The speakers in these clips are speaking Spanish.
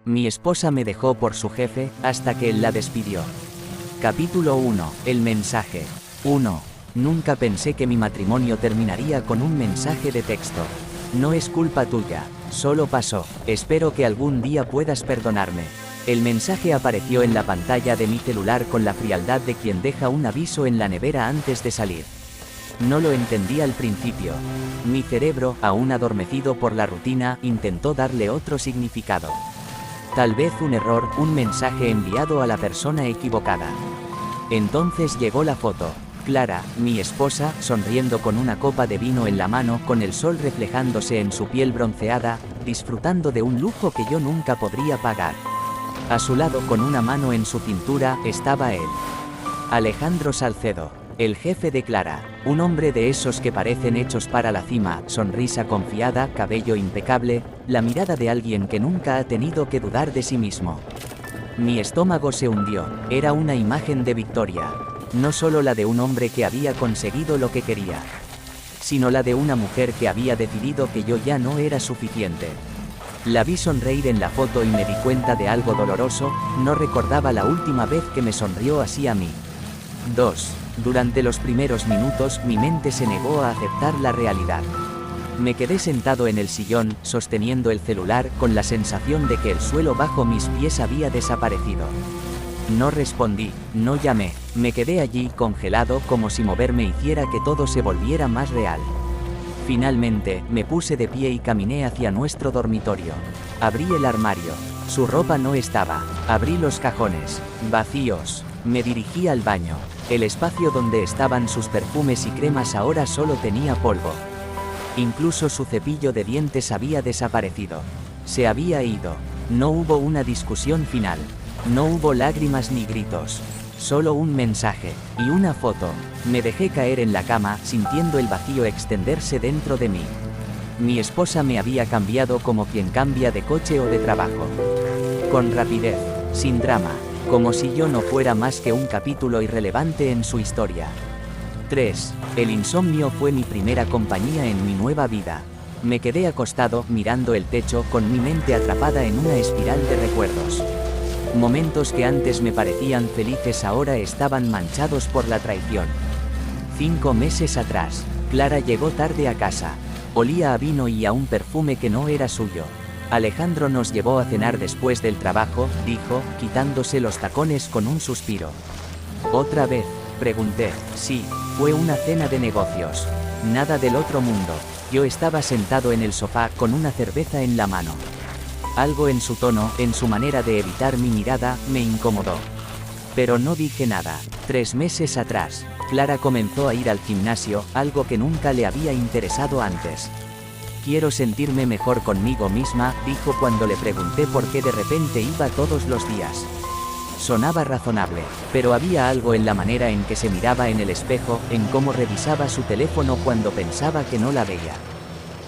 Mi esposa me dejó por su jefe, hasta que él la despidió. Capítulo 1. El mensaje. 1. Nunca pensé que mi matrimonio terminaría con un mensaje de texto. No es culpa tuya, solo pasó. Espero que algún día puedas perdonarme. El mensaje apareció en la pantalla de mi celular con la frialdad de quien deja un aviso en la nevera antes de salir. No lo entendí al principio. Mi cerebro, aún adormecido por la rutina, intentó darle otro significado. Tal vez un error, un mensaje enviado a la persona equivocada. Entonces llegó la foto. Clara, mi esposa, sonriendo con una copa de vino en la mano, con el sol reflejándose en su piel bronceada, disfrutando de un lujo que yo nunca podría pagar. A su lado, con una mano en su cintura, estaba él. Alejandro Salcedo, el jefe de Clara, un hombre de esos que parecen hechos para la cima, sonrisa confiada, cabello impecable, la mirada de alguien que nunca ha tenido que dudar de sí mismo. Mi estómago se hundió, era una imagen de victoria. No solo la de un hombre que había conseguido lo que quería, sino la de una mujer que había decidido que yo ya no era suficiente. La vi sonreír en la foto y me di cuenta de algo doloroso, no recordaba la última vez que me sonrió así a mí. 2. Durante los primeros minutos mi mente se negó a aceptar la realidad. Me quedé sentado en el sillón, sosteniendo el celular, con la sensación de que el suelo bajo mis pies había desaparecido. No respondí, no llamé, me quedé allí congelado como si moverme hiciera que todo se volviera más real. Finalmente, me puse de pie y caminé hacia nuestro dormitorio. Abrí el armario. Su ropa no estaba. Abrí los cajones. Vacíos. Me dirigí al baño. El espacio donde estaban sus perfumes y cremas ahora solo tenía polvo. Incluso su cepillo de dientes había desaparecido. Se había ido. No hubo una discusión final. No hubo lágrimas ni gritos. Solo un mensaje y una foto. Me dejé caer en la cama, sintiendo el vacío extenderse dentro de mí. Mi esposa me había cambiado como quien cambia de coche o de trabajo. Con rapidez, sin drama, como si yo no fuera más que un capítulo irrelevante en su historia. 3. El insomnio fue mi primera compañía en mi nueva vida. Me quedé acostado, mirando el techo, con mi mente atrapada en una espiral de recuerdos. Momentos que antes me parecían felices ahora estaban manchados por la traición. 5 meses atrás, Clara llegó tarde a casa. Olía a vino y a un perfume que no era suyo. Alejandro nos llevó a cenar después del trabajo, dijo, quitándose los tacones con un suspiro. ¿Otra vez?, pregunté. Sí, fue una cena de negocios. Nada del otro mundo. Yo estaba sentado en el sofá con una cerveza en la mano. Algo en su tono, en su manera de evitar mi mirada, me incomodó. Pero no dije nada. 3 meses atrás, Clara comenzó a ir al gimnasio, algo que nunca le había interesado antes. Quiero sentirme mejor conmigo misma, dijo cuando le pregunté por qué de repente iba todos los días. Sonaba razonable, pero había algo en la manera en que se miraba en el espejo, en cómo revisaba su teléfono cuando pensaba que no la veía.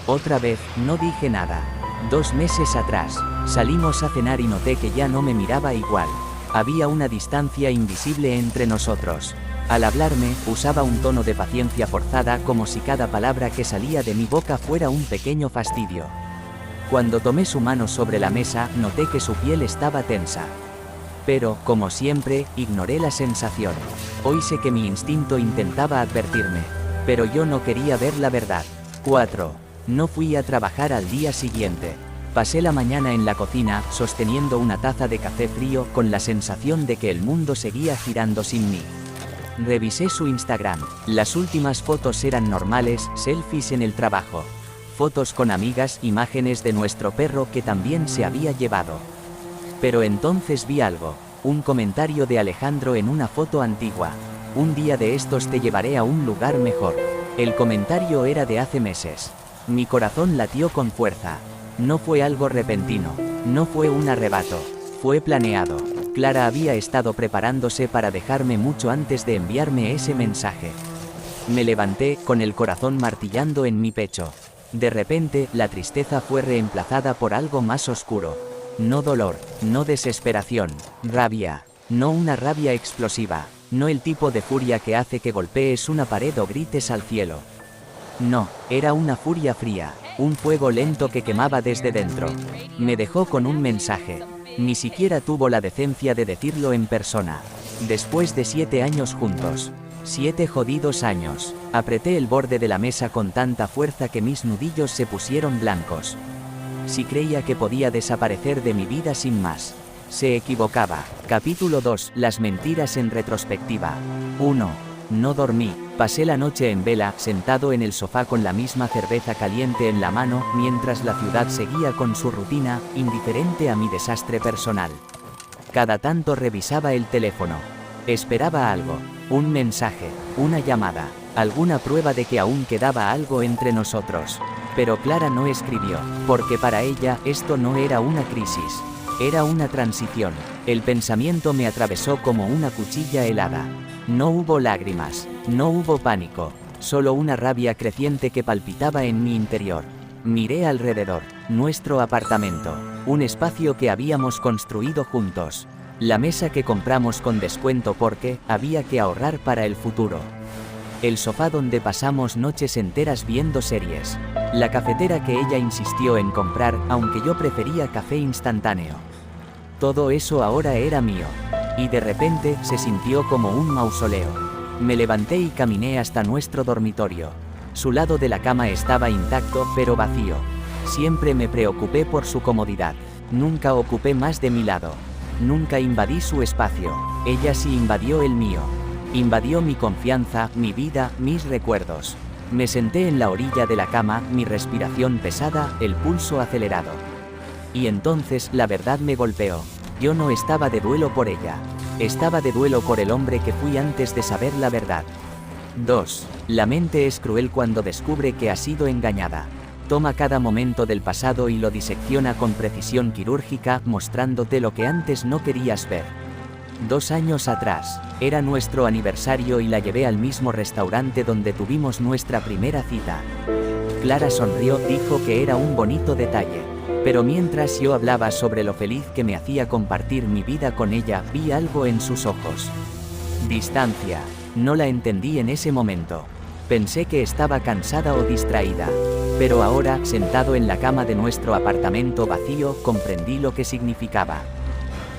Otra vez, no dije nada. 2 meses atrás, salimos a cenar y noté que ya no me miraba igual. Había una distancia invisible entre nosotros. Al hablarme, usaba un tono de paciencia forzada, como si cada palabra que salía de mi boca fuera un pequeño fastidio. Cuando tomé su mano sobre la mesa, noté que su piel estaba tensa. Pero, como siempre, ignoré la sensación. Hoy sé que mi instinto intentaba advertirme, pero yo no quería ver la verdad. 4. No fui a trabajar al día siguiente. Pasé la mañana en la cocina, sosteniendo una taza de café frío, con la sensación de que el mundo seguía girando sin mí. Revisé su Instagram. Las últimas fotos eran normales, selfies en el trabajo. Fotos con amigas, imágenes de nuestro perro que también se había llevado. Pero entonces vi algo. Un comentario de Alejandro en una foto antigua. Un día de estos te llevaré a un lugar mejor. El comentario era de hace meses. Mi corazón latió con fuerza. No fue algo repentino. No fue un arrebato. Fue planeado. Clara había estado preparándose para dejarme mucho antes de enviarme ese mensaje. Me levanté, con el corazón martillando en mi pecho. De repente, la tristeza fue reemplazada por algo más oscuro. No dolor, no desesperación, rabia. No una rabia explosiva. No el tipo de furia que hace que golpees una pared o grites al cielo. No, era una furia fría, un fuego lento que quemaba desde dentro. Me dejó con un mensaje. Ni siquiera tuvo la decencia de decirlo en persona. Después de 7 años juntos. 7 jodidos años. Apreté el borde de la mesa con tanta fuerza que mis nudillos se pusieron blancos. Si creía que podía desaparecer de mi vida sin más. Se equivocaba. Capítulo 2. Las mentiras en retrospectiva. 1. No dormí. Pasé la noche en vela, sentado en el sofá con la misma cerveza caliente en la mano, mientras la ciudad seguía con su rutina, indiferente a mi desastre personal. Cada tanto revisaba el teléfono. Esperaba algo. Un mensaje, una llamada, alguna prueba de que aún quedaba algo entre nosotros. Pero Clara no escribió, porque para ella esto no era una crisis. Era una transición. El pensamiento me atravesó como una cuchilla helada. No hubo lágrimas, no hubo pánico, solo una rabia creciente que palpitaba en mi interior. Miré alrededor, nuestro apartamento, un espacio que habíamos construido juntos. La mesa que compramos con descuento porque había que ahorrar para el futuro. El sofá donde pasamos noches enteras viendo series. La cafetera que ella insistió en comprar, aunque yo prefería café instantáneo. Todo eso ahora era mío. Y de repente se sintió como un mausoleo. Me levanté y caminé hasta nuestro dormitorio. Su lado de la cama estaba intacto, pero vacío. Siempre me preocupé por su comodidad. Nunca ocupé más de mi lado. Nunca invadí su espacio. Ella sí invadió el mío. Invadió mi confianza, mi vida, mis recuerdos. Me senté en la orilla de la cama, mi respiración pesada, el pulso acelerado. Y entonces la verdad me golpeó. Yo no estaba de duelo por ella. Estaba de duelo por el hombre que fui antes de saber la verdad. 2. La mente es cruel cuando descubre que ha sido engañada. Toma cada momento del pasado y lo disecciona con precisión quirúrgica, mostrándote lo que antes no querías ver. 2 años atrás, era nuestro aniversario y la llevé al mismo restaurante donde tuvimos nuestra primera cita. Clara sonrió, dijo que era un bonito detalle. Pero mientras yo hablaba sobre lo feliz que me hacía compartir mi vida con ella, vi algo en sus ojos. Distancia. No la entendí en ese momento. Pensé que estaba cansada o distraída. Pero ahora, sentado en la cama de nuestro apartamento vacío, comprendí lo que significaba.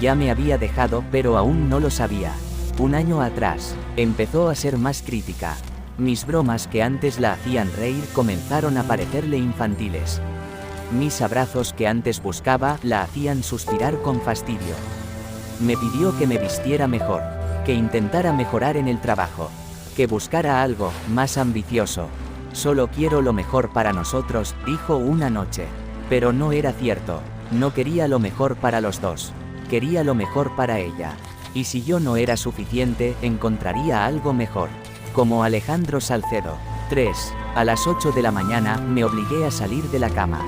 Ya me había dejado, pero aún no lo sabía. 1 año atrás, empezó a ser más crítica. Mis bromas que antes la hacían reír comenzaron a parecerle infantiles. Mis abrazos que antes buscaba la hacían suspirar con fastidio. Me pidió que me vistiera mejor, que intentara mejorar en el trabajo, que buscara algo más ambicioso. Solo quiero lo mejor para nosotros, dijo una noche. Pero no era cierto, no quería lo mejor para los dos, quería lo mejor para ella. Y si yo no era suficiente, encontraría algo mejor. Como Alejandro Salcedo. 3. A las 8 de la mañana, me obligué a salir de la cama.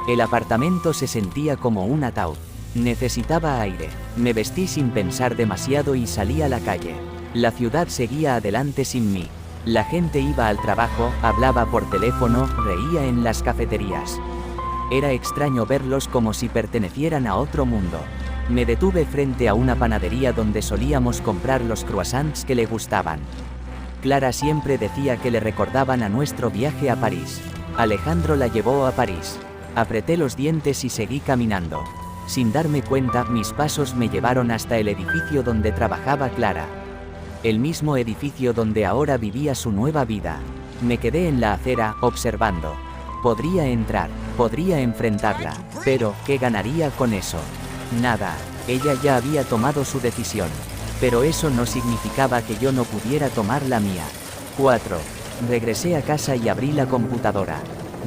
El apartamento se sentía como un ataúd. Necesitaba aire. Me vestí sin pensar demasiado y salí a la calle. La ciudad seguía adelante sin mí. La gente iba al trabajo, hablaba por teléfono, reía en las cafeterías. Era extraño verlos como si pertenecieran a otro mundo. Me detuve frente a una panadería donde solíamos comprar los croissants que le gustaban. Clara siempre decía que le recordaban a nuestro viaje a París. Alejandro la llevó a París. Apreté los dientes y seguí caminando. Sin darme cuenta, mis pasos me llevaron hasta el edificio donde trabajaba Clara. El mismo edificio donde ahora vivía su nueva vida. Me quedé en la acera, observando. Podría entrar, podría enfrentarla, pero ¿qué ganaría con eso? Nada. Ella ya había tomado su decisión. Pero eso no significaba que yo no pudiera tomar la mía. 4. Regresé a casa y abrí la computadora.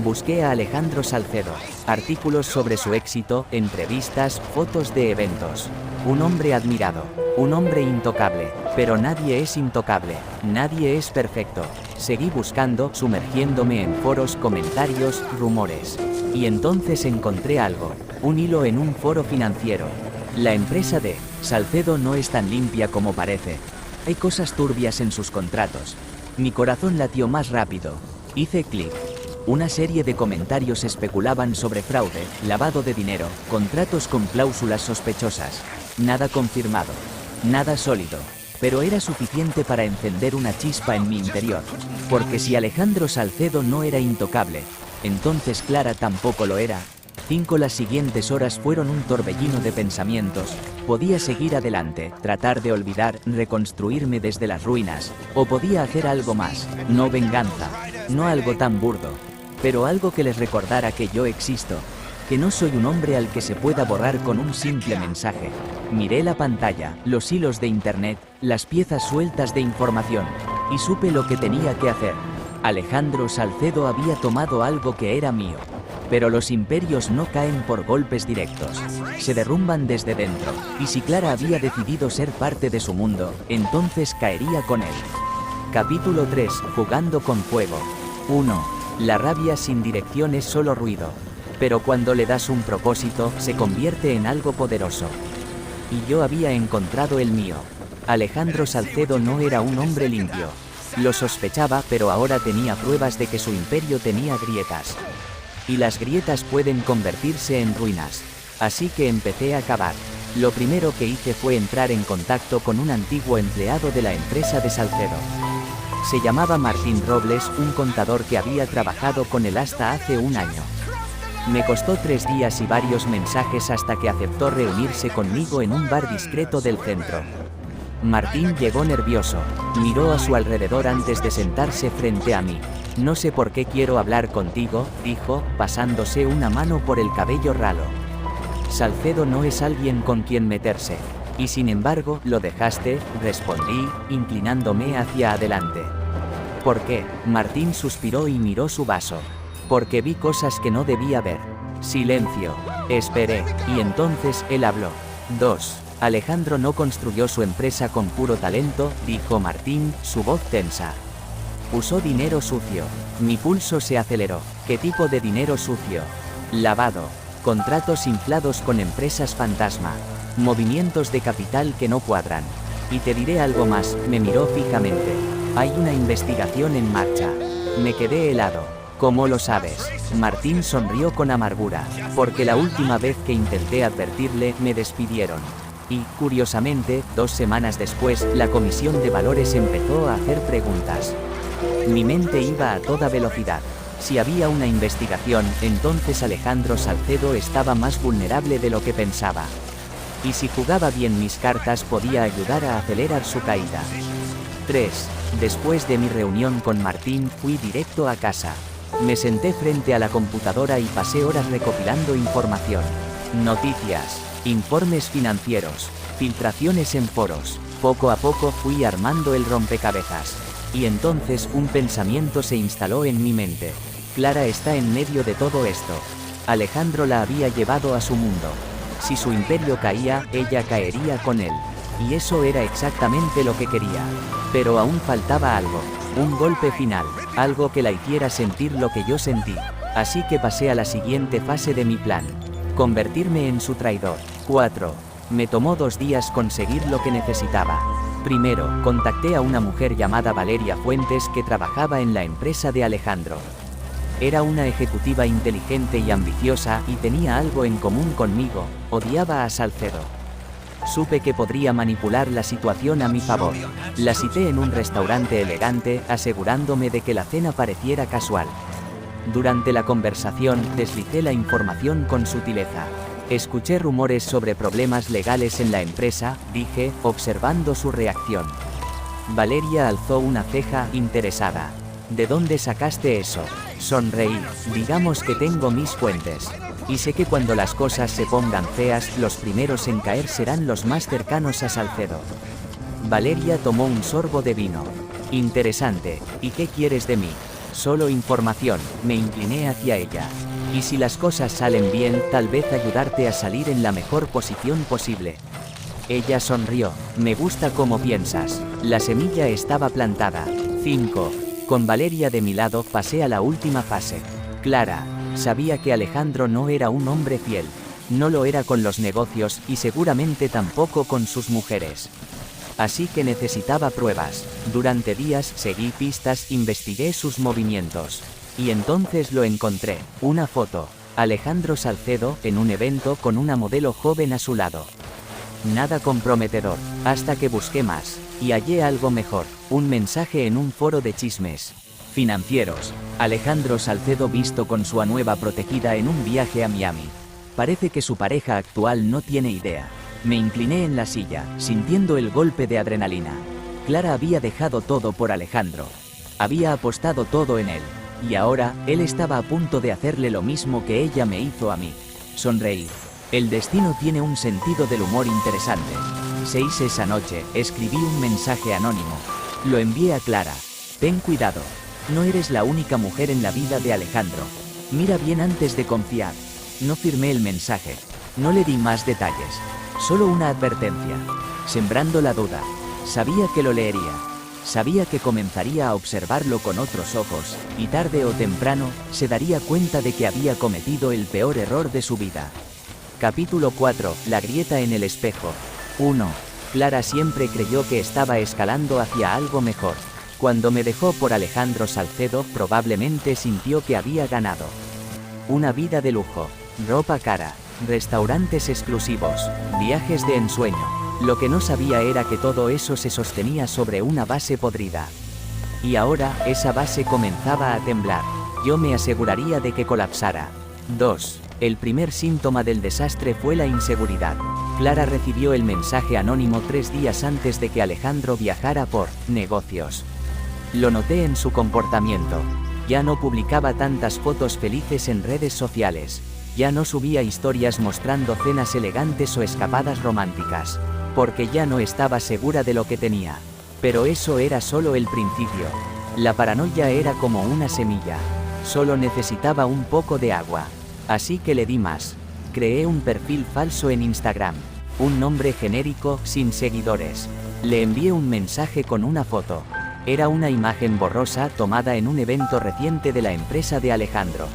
Busqué a Alejandro Salcedo, artículos sobre su éxito, entrevistas, fotos de eventos. Un hombre admirado, un hombre intocable, pero nadie es intocable, nadie es perfecto. Seguí buscando, sumergiéndome en foros, comentarios, rumores. Y entonces encontré algo, un hilo en un foro financiero. La empresa de Salcedo no es tan limpia como parece. Hay cosas turbias en sus contratos. Mi corazón latió más rápido. Hice clic. Una serie de comentarios especulaban sobre fraude, lavado de dinero, contratos con cláusulas sospechosas. Nada confirmado. Nada sólido. Pero era suficiente para encender una chispa en mi interior. Porque si Alejandro Salcedo no era intocable, entonces Clara tampoco lo era. 5. Las siguientes horas fueron un torbellino de pensamientos. Podía seguir adelante, tratar de olvidar, reconstruirme desde las ruinas, o podía hacer algo más, no venganza, no algo tan burdo, pero algo que les recordara que yo existo, que no soy un hombre al que se pueda borrar con un simple mensaje. Miré la pantalla, los hilos de internet, las piezas sueltas de información, y supe lo que tenía que hacer. Alejandro Salcedo había tomado algo que era mío. Pero los imperios no caen por golpes directos, se derrumban desde dentro, y si Clara había decidido ser parte de su mundo, entonces caería con él. Capítulo 3. Jugando con fuego. 1. La rabia sin dirección es solo ruido, pero cuando le das un propósito, se convierte en algo poderoso. Y yo había encontrado el mío. Alejandro Salcedo no era un hombre limpio. Lo sospechaba, pero ahora tenía pruebas de que su imperio tenía grietas. Y las grietas pueden convertirse en ruinas. Así que empecé a cavar. Lo primero que hice fue entrar en contacto con un antiguo empleado de la empresa de Salcedo. Se llamaba Martín Robles, un contador que había trabajado con él hasta hace un año. Me costó 3 días y varios mensajes hasta que aceptó reunirse conmigo en un bar discreto del centro. Martín llegó nervioso, miró a su alrededor antes de sentarse frente a mí. No sé por qué quiero hablar contigo, dijo, pasándose una mano por el cabello ralo. Salcedo no es alguien con quien meterse. Y sin embargo, lo dejaste, respondí, inclinándome hacia adelante. ¿Por qué? Martín suspiró y miró su vaso. Porque vi cosas que no debía ver. Silencio. Esperé, y entonces él habló. 2. Alejandro no construyó su empresa con puro talento, dijo Martín, su voz tensa. Usó dinero sucio. Mi pulso se aceleró. ¿Qué tipo de dinero sucio? Lavado. Contratos inflados con empresas fantasma. Movimientos de capital que no cuadran. Y te diré algo más, me miró fijamente. Hay una investigación en marcha. Me quedé helado. ¿Cómo lo sabes? Martín sonrió con amargura. Porque la última vez que intenté advertirle, me despidieron. Y, curiosamente, 2 semanas después, la Comisión de Valores empezó a hacer preguntas. Mi mente iba a toda velocidad. Si había una investigación, entonces Alejandro Salcedo estaba más vulnerable de lo que pensaba. Y si jugaba bien mis cartas podía ayudar a acelerar su caída. 3. Después de mi reunión con Martín, fui directo a casa. Me senté frente a la computadora y pasé horas recopilando información. Noticias, informes financieros, filtraciones en foros. Poco a poco fui armando el rompecabezas. Y entonces un pensamiento se instaló en mi mente. Clara está en medio de todo esto. Alejandro la había llevado a su mundo. Si su imperio caía, ella caería con él. Y eso era exactamente lo que quería. Pero aún faltaba algo. Un golpe final. Algo que la hiciera sentir lo que yo sentí. Así que pasé a la siguiente fase de mi plan. Convertirme en su traidor. 4. Me tomó 2 días conseguir lo que necesitaba. Primero, contacté a una mujer llamada Valeria Fuentes que trabajaba en la empresa de Alejandro. Era una ejecutiva inteligente y ambiciosa y tenía algo en común conmigo, odiaba a Salcedo. Supe que podría manipular la situación a mi favor. La cité en un restaurante elegante, asegurándome de que la cena pareciera casual. Durante la conversación, deslicé la información con sutileza. Escuché rumores sobre problemas legales en la empresa, dije, observando su reacción. Valeria alzó una ceja, interesada. ¿De dónde sacaste eso? Sonreí. Digamos que tengo mis fuentes. Y sé que cuando las cosas se pongan feas, los primeros en caer serán los más cercanos a Salcedo. Valeria tomó un sorbo de vino. Interesante. ¿Y qué quieres de mí? Solo información. Me incliné hacia ella. Y si las cosas salen bien, tal vez ayudarte a salir en la mejor posición posible. Ella sonrió. Me gusta cómo piensas. La semilla estaba plantada. 5. Con Valeria de mi lado pasé a la última fase. Clara. Sabía que Alejandro no era un hombre fiel. No lo era con los negocios y seguramente tampoco con sus mujeres. Así que necesitaba pruebas. Durante días seguí pistas, investigué sus movimientos. Y entonces lo encontré. Una foto. Alejandro Salcedo en un evento con una modelo joven a su lado. Nada comprometedor, hasta que busqué más. Y hallé algo mejor. Un mensaje en un foro de chismes. Financieros. Alejandro Salcedo visto con su nueva protegida en un viaje a Miami. Parece que su pareja actual no tiene idea. Me incliné en la silla, sintiendo el golpe de adrenalina. Clara había dejado todo por Alejandro. Había apostado todo en él. Y ahora, él estaba a punto de hacerle lo mismo que ella me hizo a mí. Sonreí. El destino tiene un sentido del humor interesante. 6 Esa noche, escribí un mensaje anónimo. Lo envié a Clara. Ten cuidado. No eres la única mujer en la vida de Alejandro. Mira bien antes de confiar. No firmé el mensaje. No le di más detalles. Solo una advertencia. Sembrando la duda. Sabía que lo leería. Sabía que comenzaría a observarlo con otros ojos, y tarde o temprano, se daría cuenta de que había cometido el peor error de su vida. Capítulo 4. La grieta en el espejo. 1. Clara siempre creyó que estaba escalando hacia algo mejor. Cuando me dejó por Alejandro Salcedo, probablemente sintió que había ganado. Una vida de lujo, ropa cara, restaurantes exclusivos, viajes de ensueño. Lo que no sabía era que todo eso se sostenía sobre una base podrida. Y ahora, esa base comenzaba a temblar. Yo me aseguraría de que colapsara. 2. El primer síntoma del desastre fue la inseguridad. Clara recibió el mensaje anónimo 3 días antes de que Alejandro viajara por negocios. Lo noté en su comportamiento. Ya no publicaba tantas fotos felices en redes sociales. Ya no subía historias mostrando cenas elegantes o escapadas románticas. Porque ya no estaba segura de lo que tenía. Pero eso era solo el principio. La paranoia era como una semilla. Solo necesitaba un poco de agua. Así que le di más. Creé un perfil falso en Instagram. Un nombre genérico, sin seguidores. Le envié un mensaje con una foto. Era una imagen borrosa tomada en un evento reciente de la empresa de Alejandro.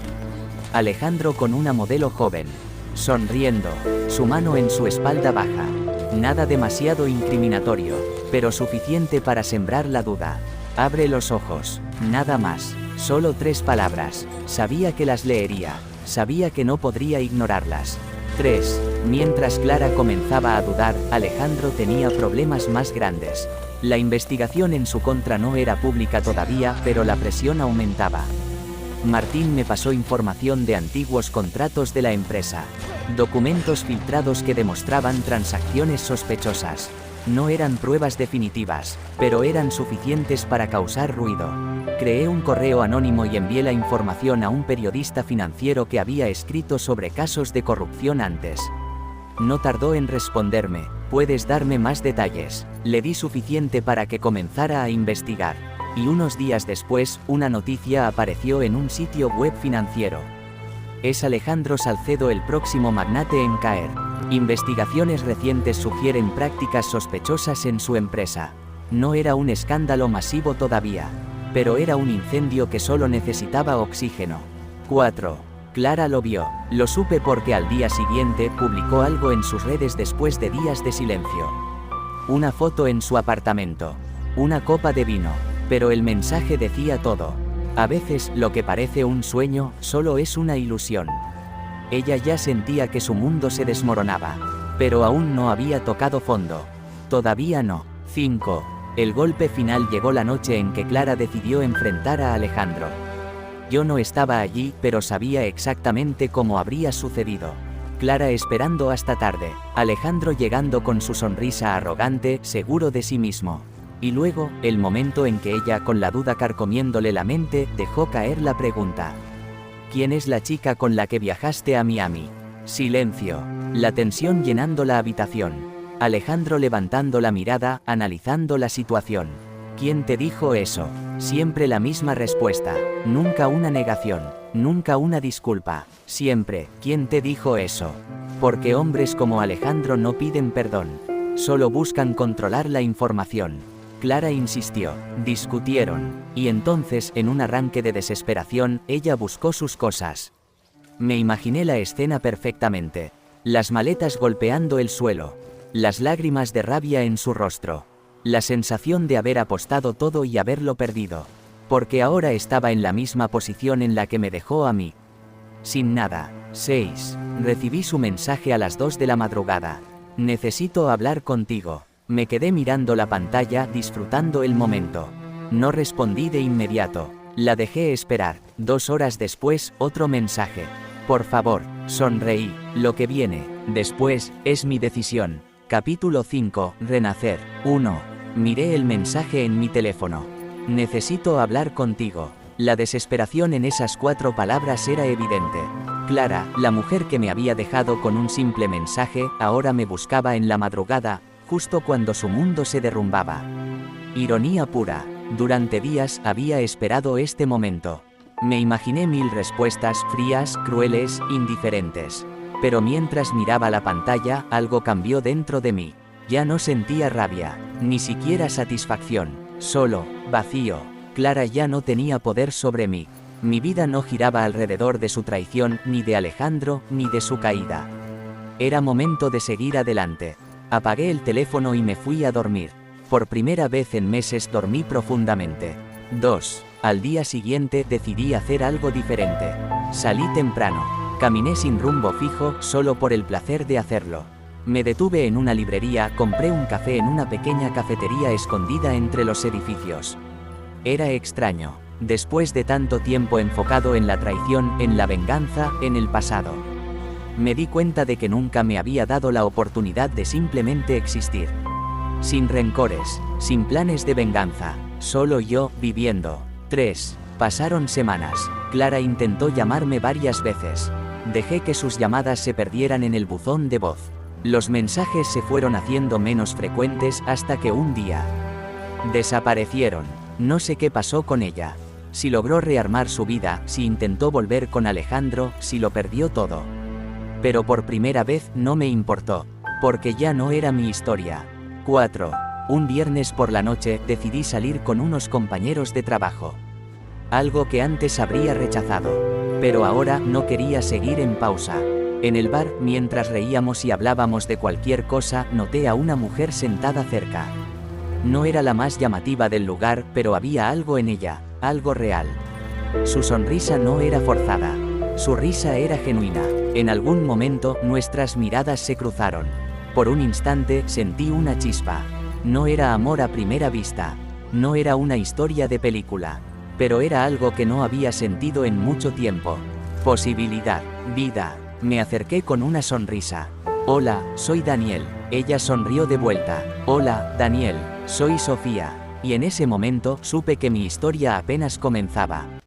Alejandro con una modelo joven. Sonriendo. Su mano en su espalda baja. Nada demasiado incriminatorio, pero suficiente para sembrar la duda. Abre los ojos. Nada más. Solo 3 palabras. Sabía que las leería. Sabía que no podría ignorarlas. 3. Mientras Clara comenzaba a dudar, Alejandro tenía problemas más grandes. La investigación en su contra no era pública todavía, pero la presión aumentaba. Martín me pasó información de antiguos contratos de la empresa. Documentos filtrados que demostraban transacciones sospechosas. No eran pruebas definitivas, pero eran suficientes para causar ruido. Creé un correo anónimo y envié la información a un periodista financiero que había escrito sobre casos de corrupción antes. No tardó en responderme. ¿Puedes darme más detalles? Le di suficiente para que comenzara a investigar. Y unos días después, una noticia apareció en un sitio web financiero. ¿Es Alejandro Salcedo el próximo magnate en caer? Investigaciones recientes sugieren prácticas sospechosas en su empresa. No era un escándalo masivo todavía, pero era un incendio que solo necesitaba oxígeno. 4. Clara lo vio. Lo supe porque al día siguiente publicó algo en sus redes después de días de silencio. Una foto en su apartamento. Una copa de vino. Pero el mensaje decía todo. A veces, lo que parece un sueño, solo es una ilusión. Ella ya sentía que su mundo se desmoronaba. Pero aún no había tocado fondo. Todavía no. 5. El golpe final llegó la noche en que Clara decidió enfrentar a Alejandro. Yo no estaba allí, pero sabía exactamente cómo habría sucedido. Clara esperando hasta tarde. Alejandro llegando con su sonrisa arrogante, seguro de sí mismo. Y luego, el momento en que ella, con la duda carcomiéndole la mente, dejó caer la pregunta. ¿Quién es la chica con la que viajaste a Miami? Silencio. La tensión llenando la habitación. Alejandro levantando la mirada, analizando la situación. ¿Quién te dijo eso? Siempre la misma respuesta. Nunca una negación. Nunca una disculpa. Siempre, ¿quién te dijo eso? Porque hombres como Alejandro no piden perdón. Solo buscan controlar la información. Clara insistió. Discutieron. Y entonces, en un arranque de desesperación, ella buscó sus cosas. Me imaginé la escena perfectamente. Las maletas golpeando el suelo. Las lágrimas de rabia en su rostro. La sensación de haber apostado todo y haberlo perdido. Porque ahora estaba en la misma posición en la que me dejó a mí. Sin nada. 6. Recibí su mensaje a las 2 de la madrugada. Necesito hablar contigo. Me quedé mirando la pantalla, disfrutando el momento. No respondí de inmediato. La dejé esperar. 2 horas después, otro mensaje. Por favor, sonreí. Lo que viene después es mi decisión. Capítulo 5. Renacer. 1. Miré el mensaje en mi teléfono. Necesito hablar contigo. La desesperación en esas 4 palabras era evidente. Clara, la mujer que me había dejado con un simple mensaje, ahora me buscaba en la madrugada, justo cuando su mundo se derrumbaba. Ironía pura. Durante días había esperado este momento. Me imaginé 1000 respuestas frías, crueles, indiferentes. Pero mientras miraba la pantalla, algo cambió dentro de mí. Ya no sentía rabia, ni siquiera satisfacción, solo vacío. Clara ya no tenía poder sobre mí. Mi vida no giraba alrededor de su traición, ni de Alejandro, ni de su caída. Era momento de seguir adelante. Apagué el teléfono y me fui a dormir. Por primera vez en meses dormí profundamente. 2. Al día siguiente decidí hacer algo diferente. Salí temprano. Caminé sin rumbo fijo, solo por el placer de hacerlo. Me detuve en una librería, compré un café en una pequeña cafetería escondida entre los edificios. Era extraño. Después de tanto tiempo enfocado en la traición, en la venganza, en el pasado. Me di cuenta de que nunca me había dado la oportunidad de simplemente existir. Sin rencores, sin planes de venganza, solo yo, viviendo. 3. Pasaron semanas. Clara intentó llamarme varias veces. Dejé que sus llamadas se perdieran en el buzón de voz. Los mensajes se fueron haciendo menos frecuentes hasta que un día desaparecieron. No sé qué pasó con ella. Si logró rearmar su vida, si intentó volver con Alejandro, si lo perdió todo. Pero por primera vez no me importó, porque ya no era mi historia. 4. Un viernes por la noche decidí salir con unos compañeros de trabajo. Algo que antes habría rechazado. Pero ahora no quería seguir en pausa. En el bar, mientras reíamos y hablábamos de cualquier cosa, noté a una mujer sentada cerca. No era la más llamativa del lugar, pero había algo en ella, algo real. Su sonrisa no era forzada. Su risa era genuina. En algún momento, nuestras miradas se cruzaron. Por un instante, sentí una chispa. No era amor a primera vista. No era una historia de película. Pero era algo que no había sentido en mucho tiempo. Posibilidad, vida. Me acerqué con una sonrisa. Hola, soy Daniel. Ella sonrió de vuelta. Hola, Daniel. Soy Sofía. Y en ese momento supe que mi historia apenas comenzaba.